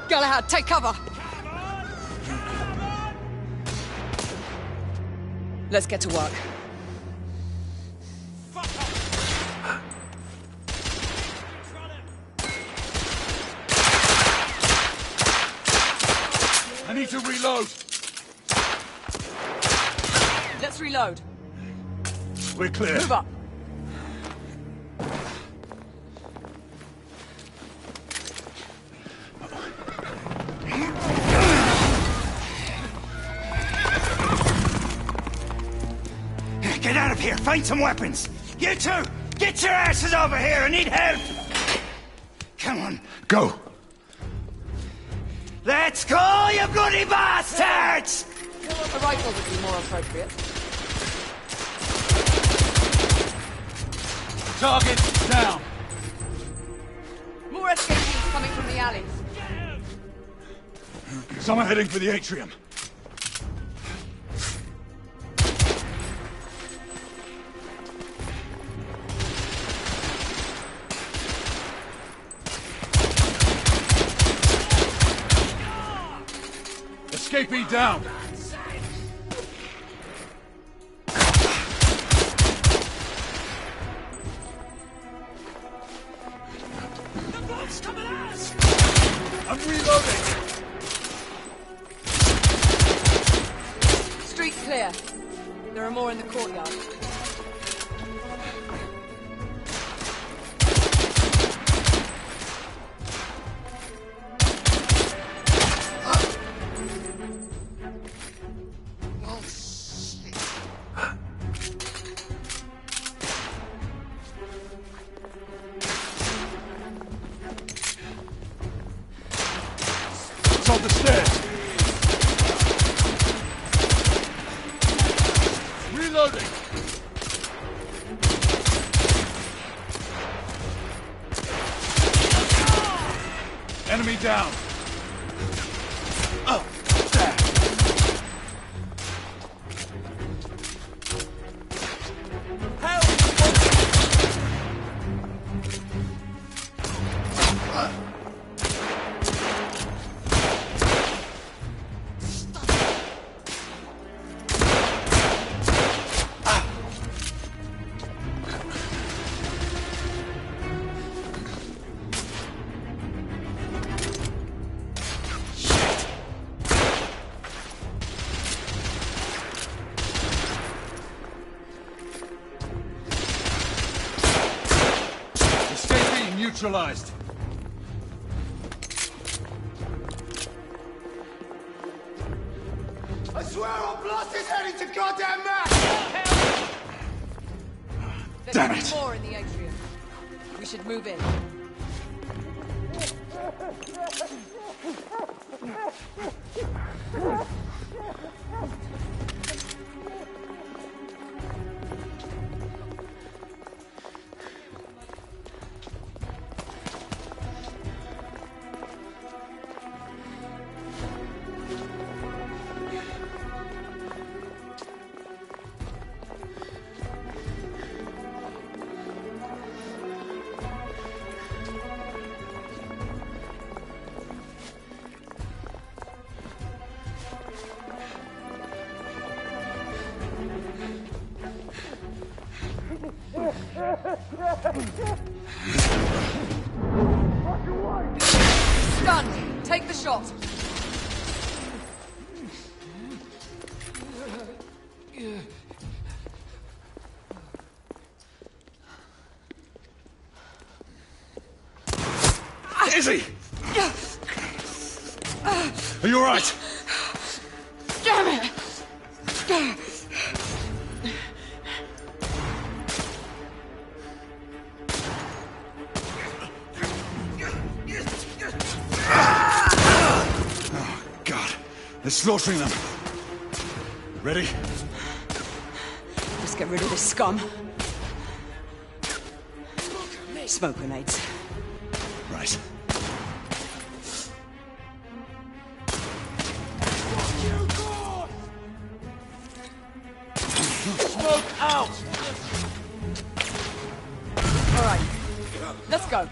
Galahad, take cover! Let's get to work. I need to reload. Let's reload. We're clear. Move up. Get out of here! Find some weapons! You two! Get your asses over here! I need help! Come on. Go. Let's go, you bloody bastards! A rifle would be more appropriate. Target down. More escapees coming from the alleys. Someone heading for the atrium. Escapee down! The boat's coming at us! I'm reloading! Street clear. There are more in the courtyard. It's on the stairs! Reloading! Enemy down! Oh, there! Neutralized. I swear I'll blast his head into goddamn mess! Damn There's it. more in the atrium. We should move in. Stunned. Take the shot. Izzy! Are you all right? Damn it! They're slaughtering them. Ready? Let's get rid of this scum. Smoke grenades. Right. Smoke out! All right. Let's go.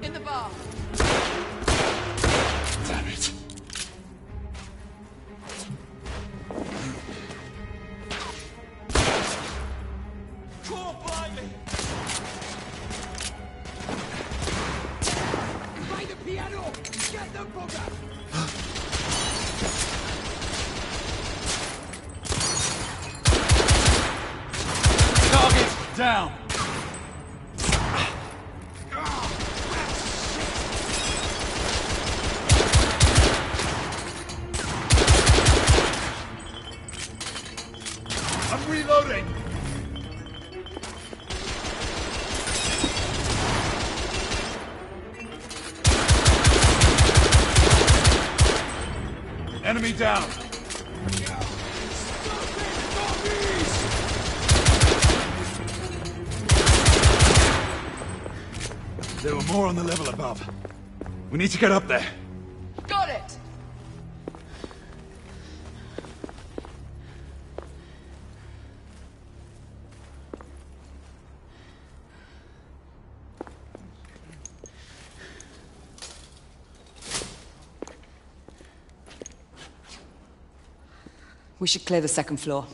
In the bar. Damn it. Can't blind me! Play the piano! Get the bugger! Target down. I'm reloading. Enemy down. There were more on the level above. We need to get up there. Got it. We should clear the second floor.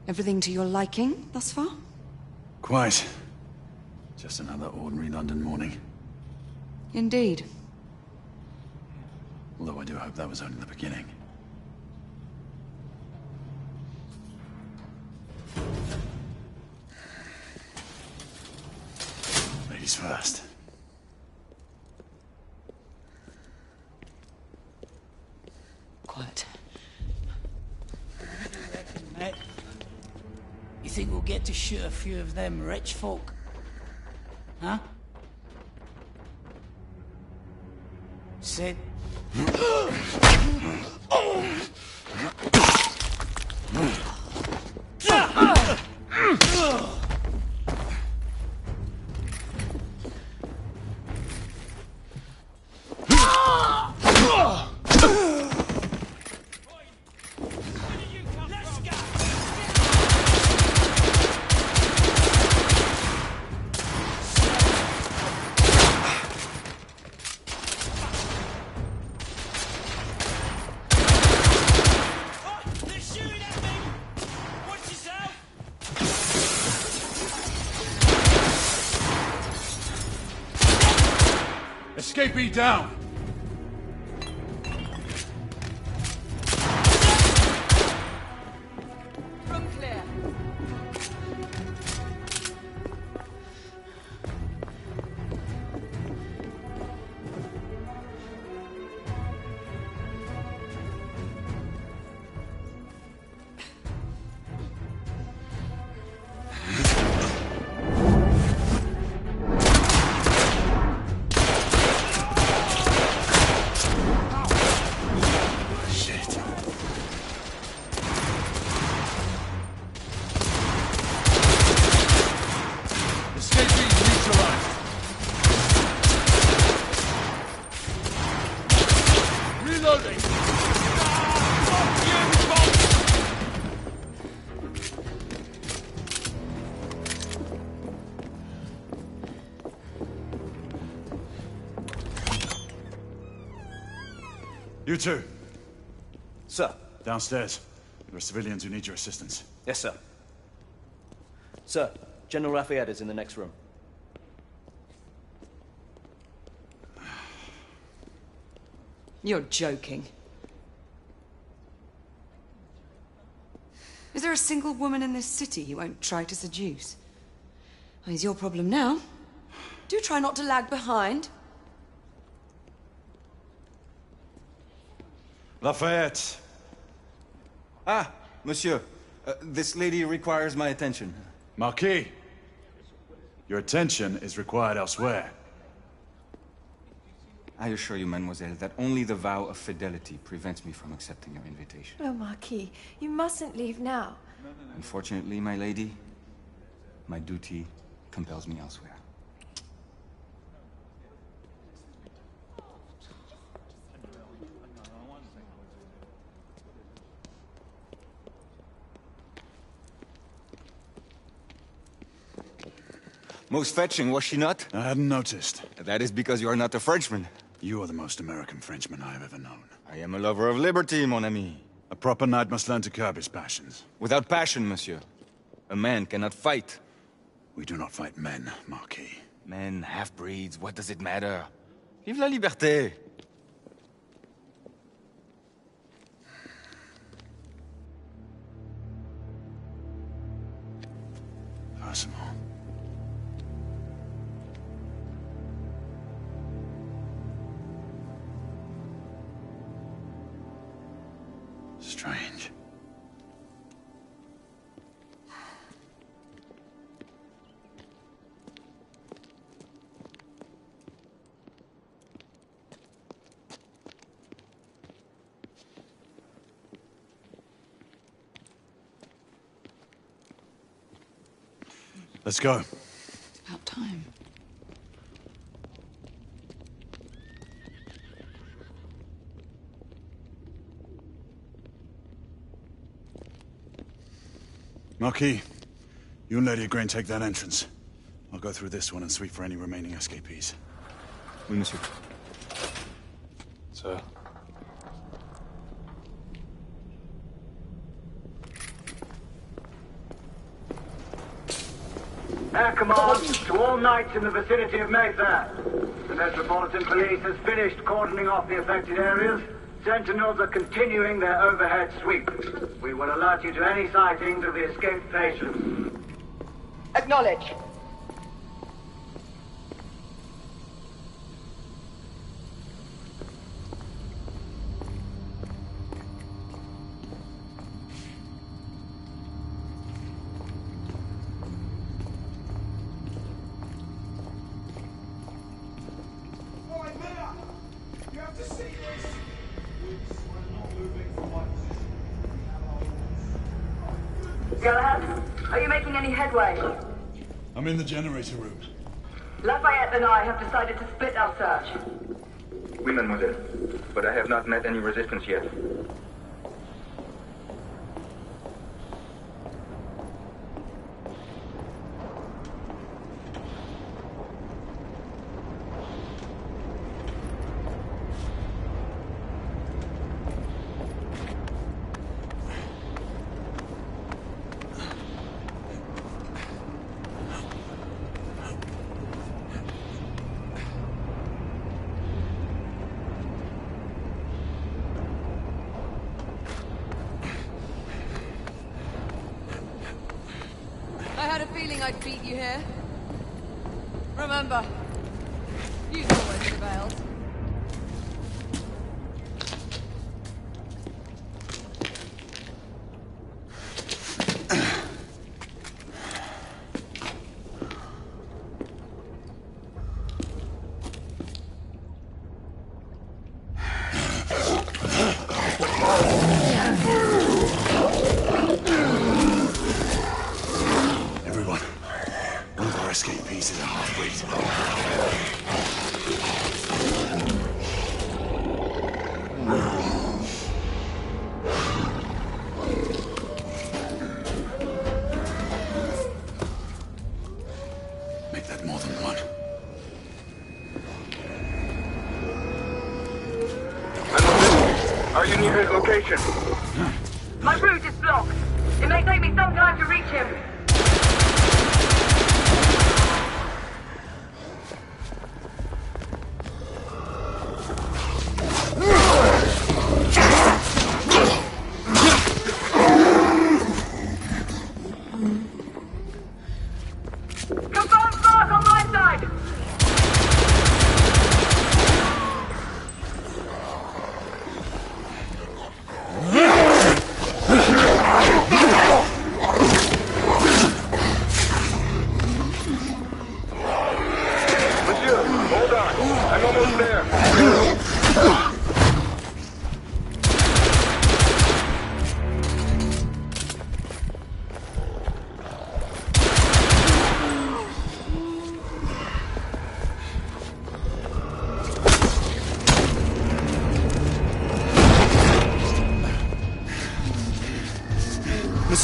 Everything to your liking thus far? Quite. Just another ordinary London morning. Indeed. Although I do hope that was only the beginning. Ladies first. Quiet. Mate, you think we'll get to shoot a few of them rich folk? Huh? Sid? They're shooting at me! Watch yourself! Escapee down! Room clear. Shit. Escapee neutralized. Reloading. You two, Sir. downstairs. There are civilians who need your assistance. Yes, sir. Sir, General Lafayette is in the next room. You're joking. Is there a single woman in this city you won't try to seduce? Well, it's your problem now. Do try not to lag behind. Lafayette. Ah, monsieur. This lady requires my attention. Marquis, your attention is required elsewhere. I assure you, mademoiselle, that only the vow of fidelity prevents me from accepting your invitation. Oh, Marquis, you mustn't leave now. Unfortunately, my lady, my duty compels me elsewhere. Most fetching, was she not? I hadn't noticed. That is because you are not a Frenchman. You are the most American Frenchman I have ever known. I am a lover of liberty, mon ami. A proper knight must learn to curb his passions. Without passion, monsieur, a man cannot fight. We do not fight men, Marquis. Men, half-breeds, what does it matter? Vive la liberté! Personal. Strange. Let's go. It's about time. Marquis, you and Lady Grain take that entrance. I'll go through this one and sweep for any remaining escapees. Oui, monsieur. Sir. Air command to all knights in the vicinity of Mayfair. The Metropolitan Police has finished cordoning off the affected areas. Sentinels are continuing their overhead sweep. We will alert you to any sightings of the escaped patients. Acknowledge. Galahad, are you making any headway? I'm in the generator room. Lafayette and I have decided to split our search. Oui, mademoiselle. But I have not met any resistance yet. I had a feeling I'd beat you here. Remember, you've always prevailed. Everyone, one of our escapees is a half-breed. Make that more than one. Mademoiselle, are you near his location? My route is blocked. It may take me some time to reach him.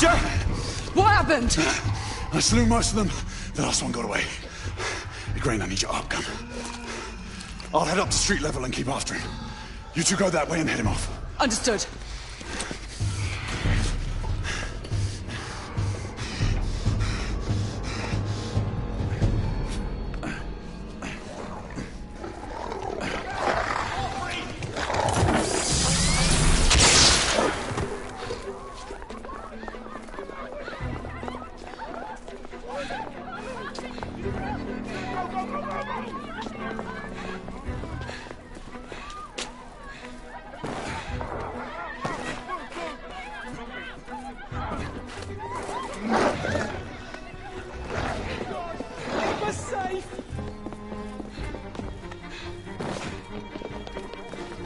Monsieur! What happened? I slew most of them. The last one got away. Igraine, I need your arc gun. I'll head up to street level and keep after him. You two go that way and head him off. Understood.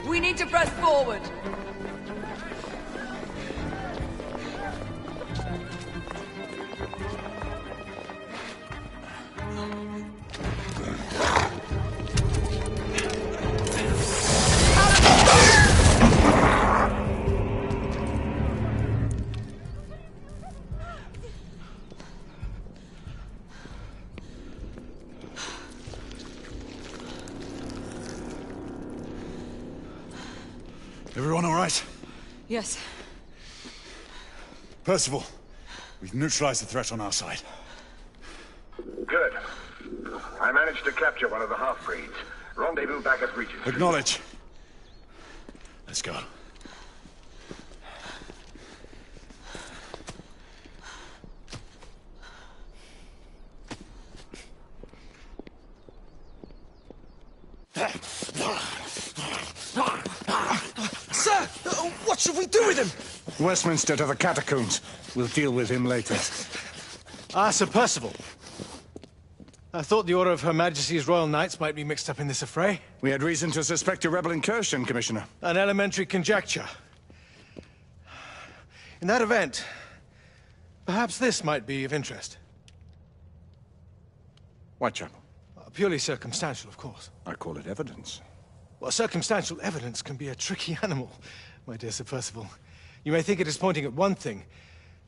We need to press forward. Everyone all right? Yes. Percival, we've neutralized the threat on our side. Good. I managed to capture one of the half-breeds. Rendezvous back at Regent Street. Acknowledge. Let's go. Sir! What should we do with him? Westminster to the catacombs. We'll deal with him later. Ah, Sir Percival. I thought the Order of Her Majesty's Royal Knights might be mixed up in this affray. We had reason to suspect a rebel incursion, Commissioner. An elementary conjecture. In that event, perhaps this might be of interest. Whitechapel. Purely circumstantial, of course. I call it evidence. Well, circumstantial evidence can be a tricky animal, my dear Sir Percival. You may think it is pointing at one thing,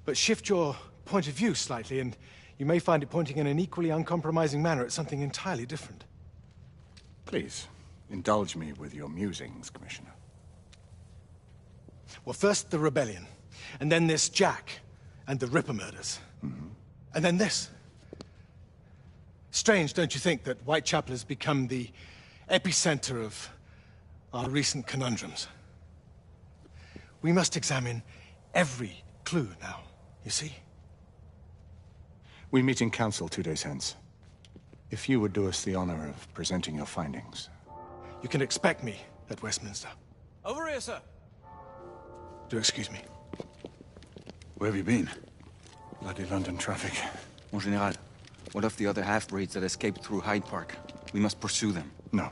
but shift your point of view slightly, and you may find it pointing in an equally uncompromising manner at something entirely different. Please, indulge me with your musings, Commissioner. Well, first the rebellion, and then this Jack, and the Ripper murders. And then this. Strange, don't you think, that Whitechapel has become the epicenter of our recent conundrums? We must examine every clue now, you see? We meet in council 2 days hence. If you would do us the honor of presenting your findings. You can expect me at Westminster. Over here, sir. Do excuse me. Where have you been? Bloody London traffic. Mon Général, what of the other half-breeds that escaped through Hyde Park? We must pursue them. No.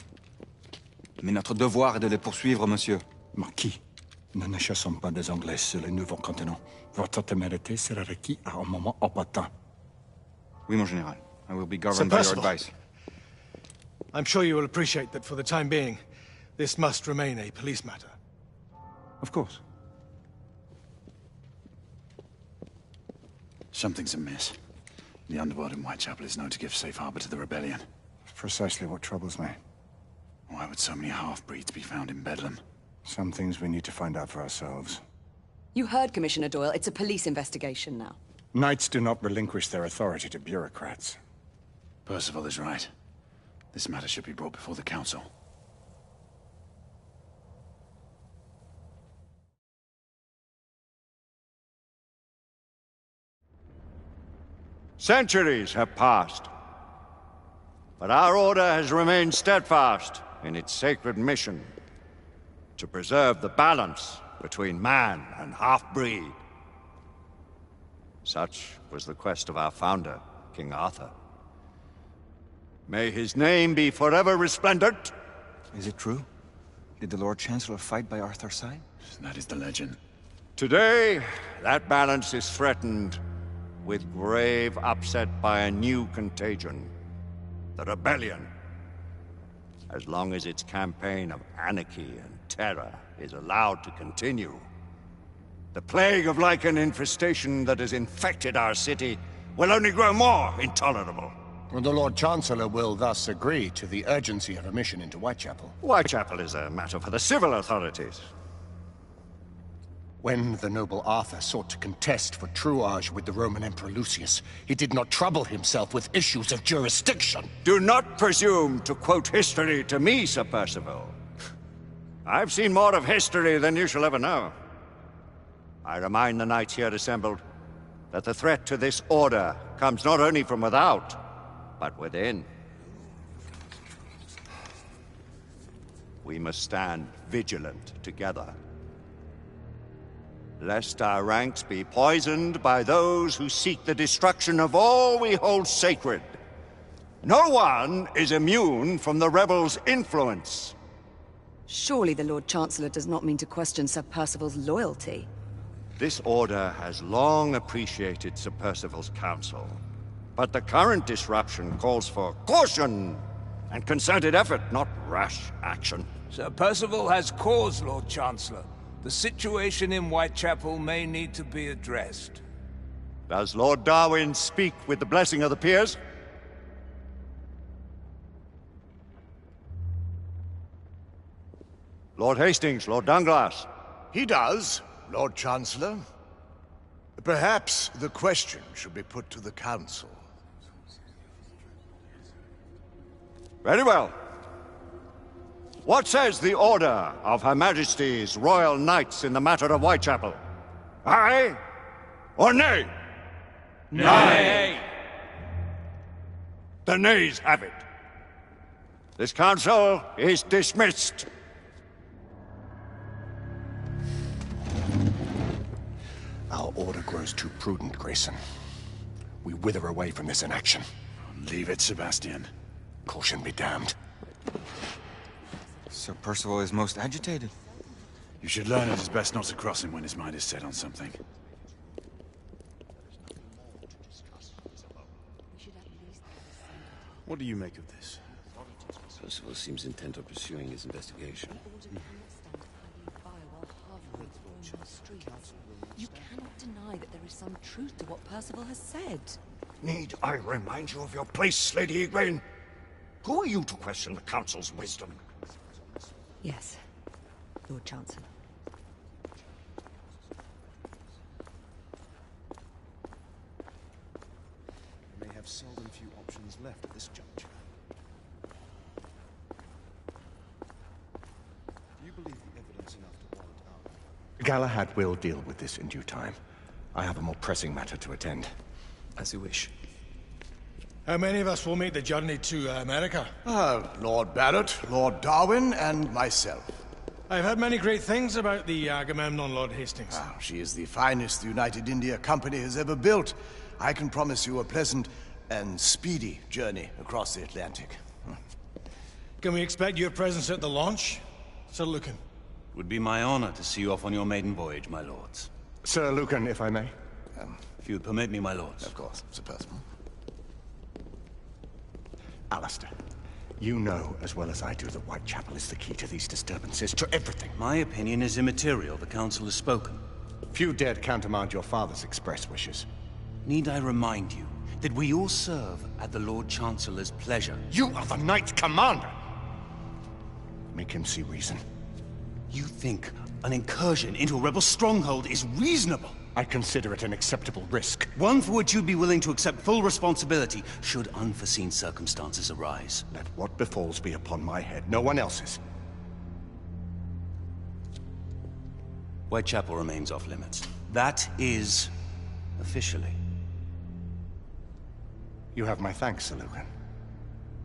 Mais notre devoir est de les poursuivre, monsieur. Marquis, nous ne chassons pas des Anglais sur le nouveau continent. Votre témérité sera requis à un moment opportun. Oui, mon Général. I will be governed by your advice. I'm sure you will appreciate that for the time being, this must remain a police matter. Of course. Something's amiss. The underworld in Whitechapel is known to give safe harbor to the rebellion. Precisely what troubles me. Why would so many half-breeds be found in Bedlam? Some things we need to find out for ourselves. You heard Commissioner Doyle. It's a police investigation now. Knights do not relinquish their authority to bureaucrats. Percival is right. This matter should be brought before the council. Centuries have passed, but our order has remained steadfast in its sacred mission to preserve the balance between man and half-breed. Such was the quest of our founder, King Arthur. May his name be forever resplendent. Is it true? Did the Lord Chancellor fight by Arthur's side? That is the legend. Today, that balance is threatened with grave upset by a new contagion, the rebellion. As long as its campaign of anarchy and terror is allowed to continue, The plague of lichen infestation that has infected our city will only grow more intolerable. And the Lord Chancellor will thus agree to the urgency of a mission into Whitechapel. Whitechapel is a matter for the civil authorities. When the noble Arthur sought to contest for truage with the Roman Emperor Lucius, he did not trouble himself with issues of jurisdiction. Do not presume to quote history to me, Sir Percival. I've seen more of history than you shall ever know. I remind the knights here assembled that the threat to this order comes not only from without, but within. We must stand vigilant together, lest our ranks be poisoned by those who seek the destruction of all we hold sacred. No one is immune from the rebels' influence. Surely the Lord Chancellor does not mean to question Sir Percival's loyalty. This order has long appreciated Sir Percival's counsel, but the current disruption calls for caution and concerted effort, not rash action. Sir Percival has cause, Lord Chancellor. The situation in Whitechapel may need to be addressed. Does Lord Darwin speak with the blessing of the peers? Lord Hastings, Lord Dunglass. He does, Lord Chancellor. Perhaps the question should be put to the Council. Very well. What says the Order of Her Majesty's Royal Knights in the matter of Whitechapel? Aye or nay? Nay! The nays have it. This council is dismissed. Our order grows too prudent, Grayson. We wither away from this inaction. Leave it, Sebastian. Caution be damned. Sir Percival is most agitated. You should learn it is best not to cross him when his mind is set on something. What do you make of this? Percival seems intent on pursuing his investigation. You cannot deny that there is some truth to what Percival has said. Need I remind you of your place, Lady Igraine? Who are you to question the Council's wisdom? Yes, Lord Chancellor. We may have seldom few options left at this juncture. Do you believe the evidence enough to warrant our... Galahad will deal with this in due time. I have a more pressing matter to attend. As you wish. How many of us will make the journey to America? Lord Barrett, Lord Darwin, and myself. I've heard many great things about the Agamemnon, Lord Hastings. She is the finest the United India Company has ever built. I can promise you a pleasant and speedy journey across the Atlantic. Can we expect your presence at the launch, Sir Lucan? It would be my honor to see you off on your maiden voyage, my lords. Sir Lucan, if I may. If you'd permit me, my lords. Of course, Sir Percival. Alistair, you know as well as I do that Whitechapel is the key to these disturbances, to everything. My opinion is immaterial. The Council has spoken. Few dared countermand your father's express wishes. Need I remind you that we all serve at the Lord Chancellor's pleasure? You are the Knight Commander! Make him see reason. You think an incursion into a rebel stronghold is reasonable? I consider it an acceptable risk. One for which you'd be willing to accept full responsibility should unforeseen circumstances arise. Let what befalls be upon my head, no one else's. Whitechapel remains off limits. That is... officially. You have my thanks, Sir Lucan.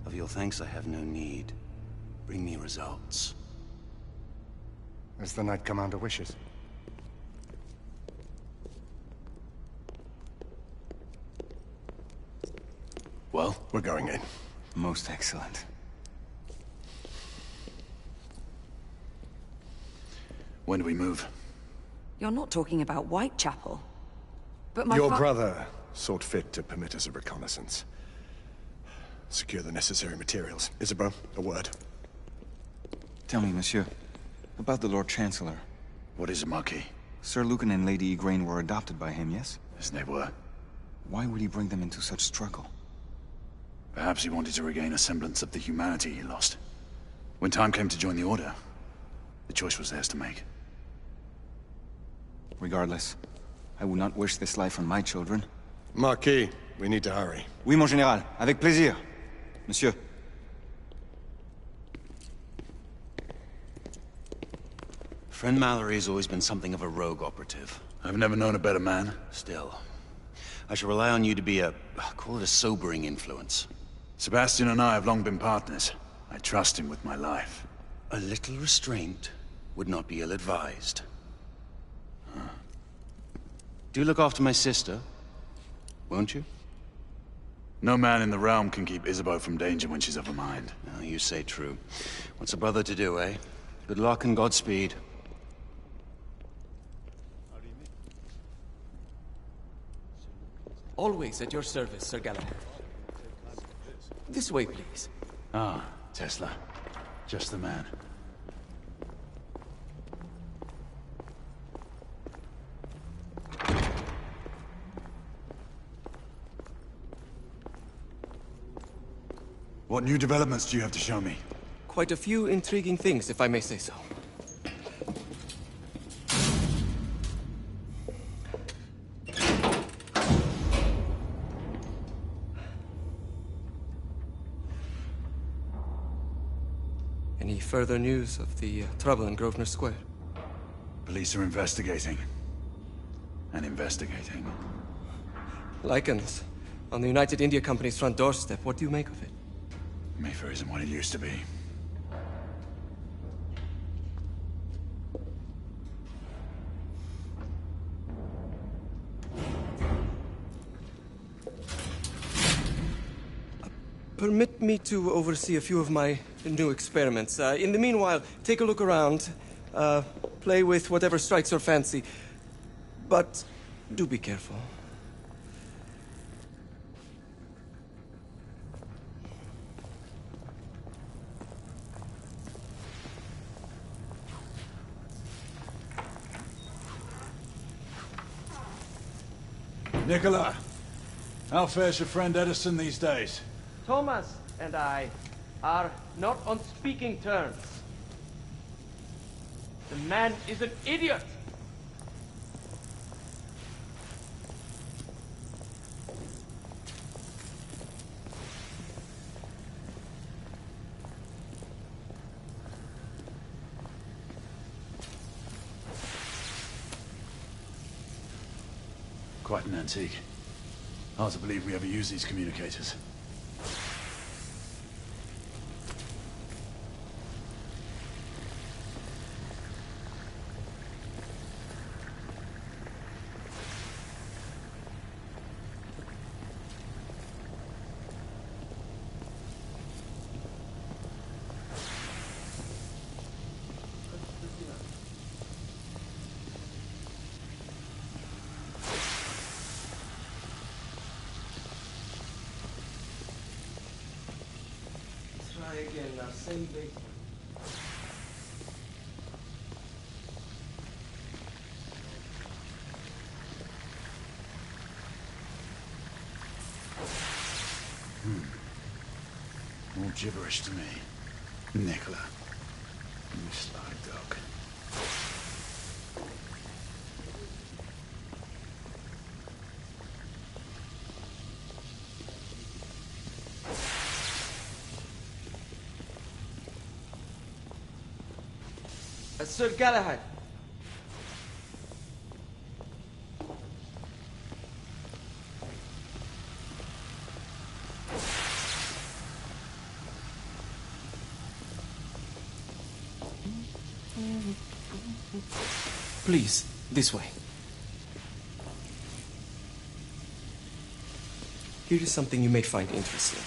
Of your thanks I have no need. Bring me results. As the Knight Commander wishes. Well? We're going in. Most excellent. When do we move? You're not talking about Whitechapel. But Your brother sought fit to permit us a reconnaissance. Secure the necessary materials. Isabeau, a word. Tell me, monsieur, about the Lord Chancellor. What is it, Marquis? Sir Lucan and Lady Igraine were adopted by him, yes? Yes, they were. Why would he bring them into such struggle? Perhaps he wanted to regain a semblance of the humanity he lost. When time came to join the Order, the choice was theirs to make. Regardless, I would not wish this life on my children. Marquis, we need to hurry. Oui, mon général. Avec plaisir. Monsieur. Friend Mallory has always been something of a rogue operative. I've never known a better man. Still, I shall rely on you to be call it a sobering influence. Sebastian and I have long been partners. I trust him with my life. A little restraint would not be ill-advised. Do look after my sister, won't you? No man in the realm can keep Isabeau from danger when she's of a mind. Oh, you say true. What's a brother to do, eh? Good luck and Godspeed. Always at your service, Sir Galahad. This way, please. Ah, Tesla. Just the man. What new developments do you have to show me? Quite a few intriguing things, if I may say so. Any further news of the trouble in Grosvenor Square? Police are investigating. And investigating. Lycans, on the United India Company's front doorstep. What do you make of it? Mayfair isn't what it used to be. Permit me to oversee a few of my new experiments. In the meanwhile, take a look around. Play with whatever strikes your fancy. But do be careful. Nicola, how fares your friend Edison these days? Thomas and I are not on speaking terms. The man is an idiot! Quite an antique. Hard to believe we ever use these communicators. Again, now same bait. All gibberish to me. Nicola. You sly dog. Sir Galahad. Please, this way. Here is something you may find interesting.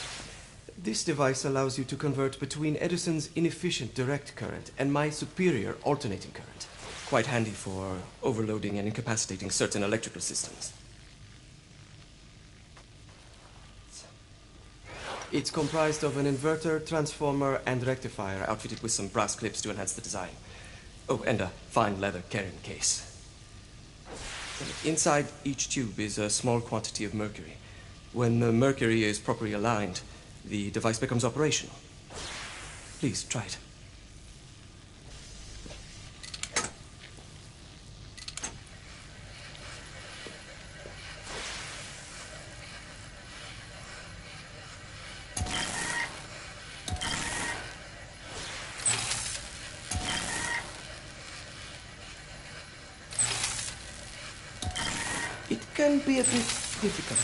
This device allows you to convert between Edison's inefficient direct current and my superior alternating current. Quite handy for overloading and incapacitating certain electrical systems. It's comprised of an inverter, transformer, and rectifier outfitted with some brass clips to enhance the design. Oh, and a fine leather carrying case. Inside each tube is a small quantity of mercury. When the mercury is properly aligned, the device becomes operational. Please, try it. It can be a bit difficult.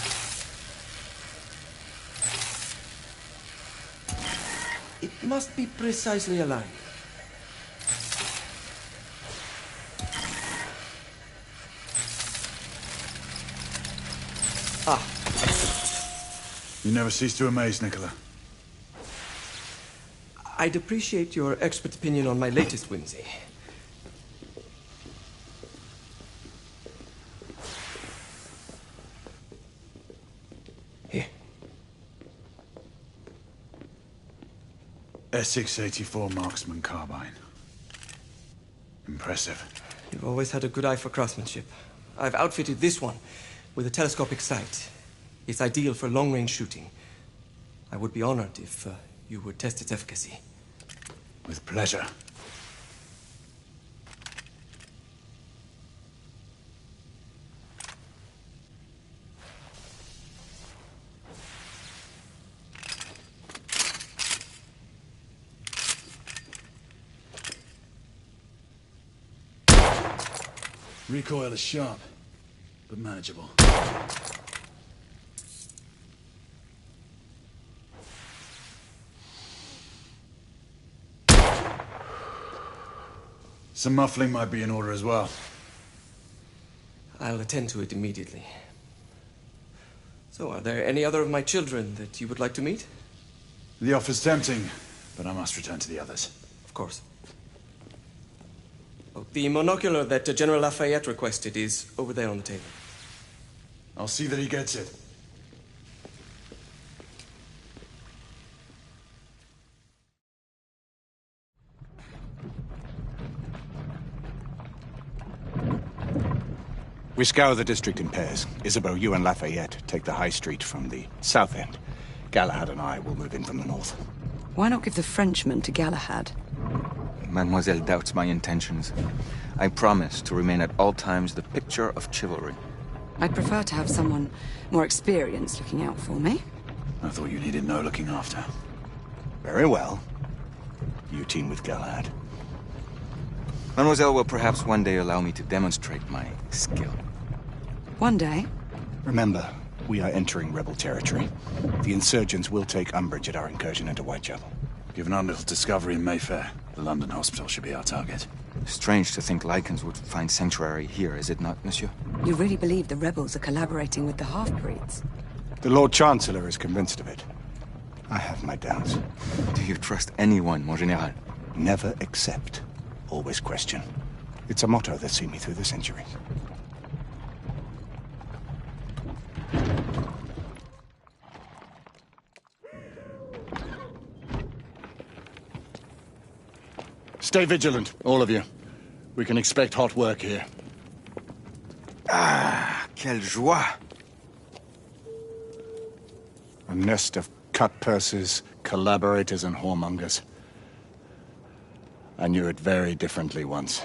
It must be precisely aligned. Ah. You never cease to amaze, Nicola. I'd appreciate your expert opinion on my latest whimsy. Here. S684 Marksman Carbine. Impressive. You've always had a good eye for craftsmanship. I've outfitted this one with a telescopic sight. It's ideal for long-range shooting. I would be honored if you would test its efficacy. With pleasure. Recoil is sharp, but manageable. Some muffling might be in order as well. I'll attend to it immediately. So, are there any other of my children that you would like to meet? The offer's tempting, but I must return to the others. Of course. Oh, the monocular that General Lafayette requested is over there on the table. I'll see that he gets it. We scour the district in pairs. Isabeau, you and Lafayette take the high street from the south end. Galahad and I will move in from the north. Why not give the Frenchman to Galahad? Mademoiselle doubts my intentions. I promise to remain at all times the picture of chivalry. I'd prefer to have someone more experienced looking out for me. I thought you needed no looking after. Very well. You team with Galahad. Mademoiselle will perhaps one day allow me to demonstrate my skill. One day? Remember, we are entering rebel territory. The insurgents will take umbrage at our incursion into Whitechapel. Given our little discovery in Mayfair, the London hospital should be our target. Strange to think Lycans would find sanctuary here, is it not, monsieur? You really believe the rebels are collaborating with the half-breeds? The Lord Chancellor is convinced of it. I have my doubts. Do you trust anyone, mon général? Never accept. Always question. It's a motto that's seen me through the centuries. Stay vigilant, all of you. We can expect hot work here. Ah, quelle joie! A nest of cut-pursers, collaborators, and whoremongers. I knew it very differently once.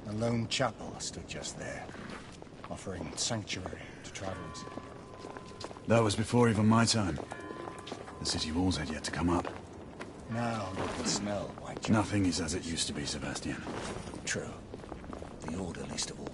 A lone chapel stood just there, offering sanctuary to travelers. That was before even my time. The city walls had yet to come up. Now look and smell, Whitechapel. Nothing is as it used to be, Sebastian. True. The Order least of all.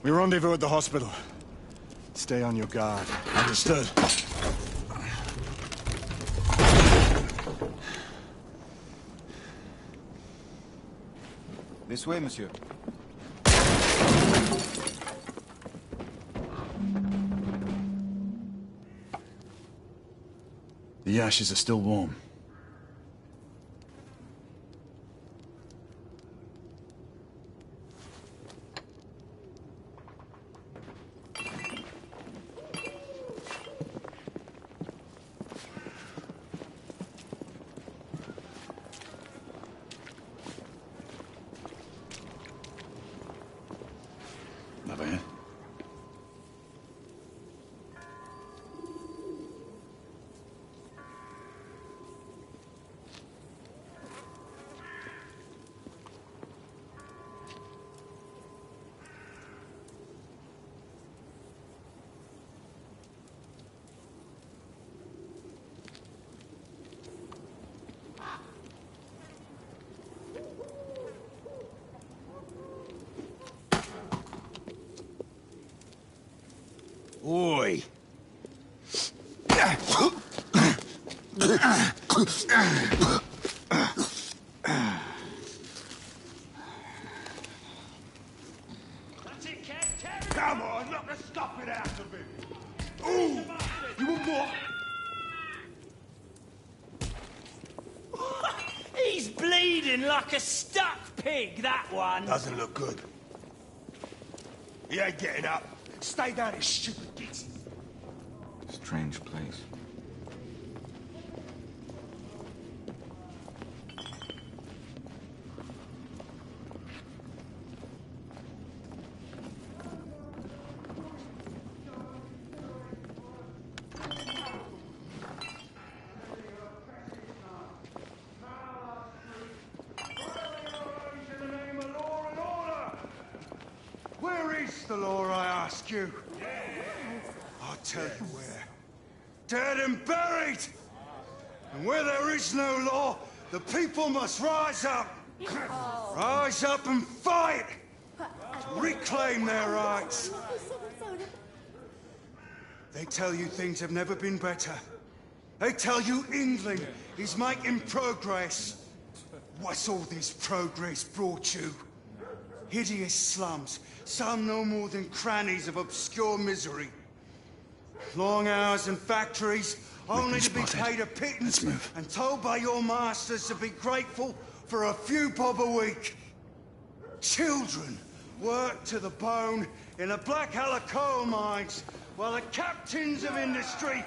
We rendezvous at the hospital. Stay on your guard. Understood. This way, monsieur. The ashes are still warm. Lafayette? Oi! Come on, knock the stuffing out of him! Ooh! You want more? He's bleeding like a stuck pig, that one. Doesn't look good. He ain't getting up. Stay down, you stupid gits. Strange place. Where is the law, I ask you? I'll tell you where. Dead and buried! And where there is no law, the people must rise up. Rise up and fight! To reclaim their rights. They tell you things have never been better. They tell you England is making progress. What's all this progress brought you? Hideous slums, some no more than crannies of obscure misery. Long hours in factories, only to be paid a pittance and told by your masters to be grateful for a few bob a week. Children worked to the bone in the Black Halla coal mines, while the captains of industry